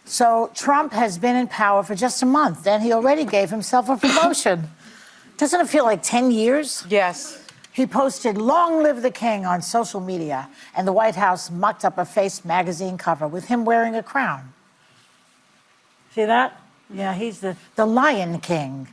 So Trump has been in power for just a month, and he already gave himself a promotion. Doesn't it feel like 10 years? Yes. He posted "Long Live the King" on social media, and the White House mucked up a Face magazine cover with him wearing a crown. See that? Yeah, he's the Lion King.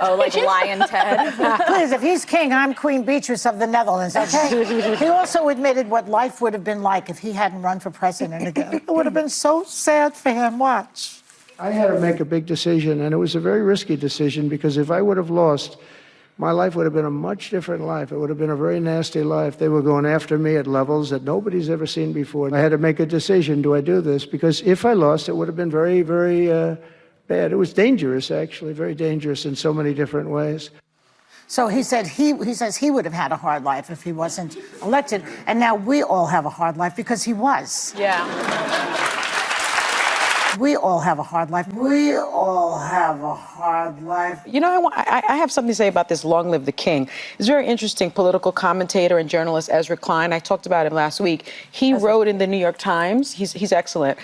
Oh, like Lion Ted. Please, if he's king, I'm Queen Beatrice of the Netherlands, okay? He also admitted what life would have been like if he hadn't run for president again. It would have been so sad for him. Watch. I had to make a big decision, and it was a very risky decision, because if I would have lost, my life would have been a much different life. It would have been a very nasty life. They were going after me at levels that nobody's ever seen before. I had to make a decision, do I do this? Because if I lost, it would have been very, very bad. It was dangerous, actually, very dangerous in so many different ways. So he said he says he would have had a hard life if he wasn't elected, and now we all have a hard life because he was. Yeah. We all have a hard life. We all have a hard life. You know, I have something to say about this "Long Live the King." It's very interesting. Political commentator and journalist Ezra Klein, I talked about him last week. He wrote in the New York Times, he's excellent,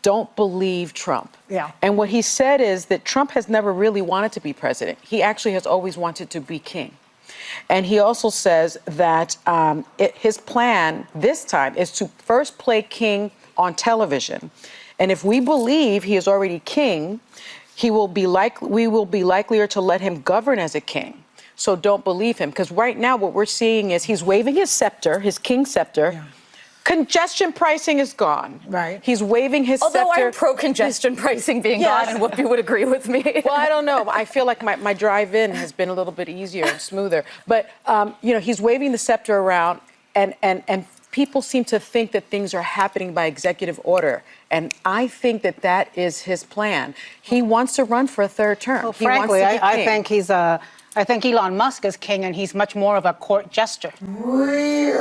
"Don't believe Trump." Yeah. And what he said is that Trump has never really wanted to be president. He actually has always wanted to be king. And he also says that his plan this time is to first play king on television. And if we believe he is already king, we will be likelier to let him govern as a king. So don't believe him, because right now what we're seeing is he's waving his scepter, his king scepter. Yeah. Congestion pricing is gone. Right. He's waving his scepter. Although I'm pro-congestion pricing being gone, and Whoopi would agree with me. Well, I don't know. I feel like my drive-in has been a little bit easier and smoother. But, you know, he's waving the scepter around, and people seem to think that things are happening by executive order. And I think that that is his plan. He wants to run for a third term. Well, frankly, I think Elon Musk is king, and he's much more of a court jester. We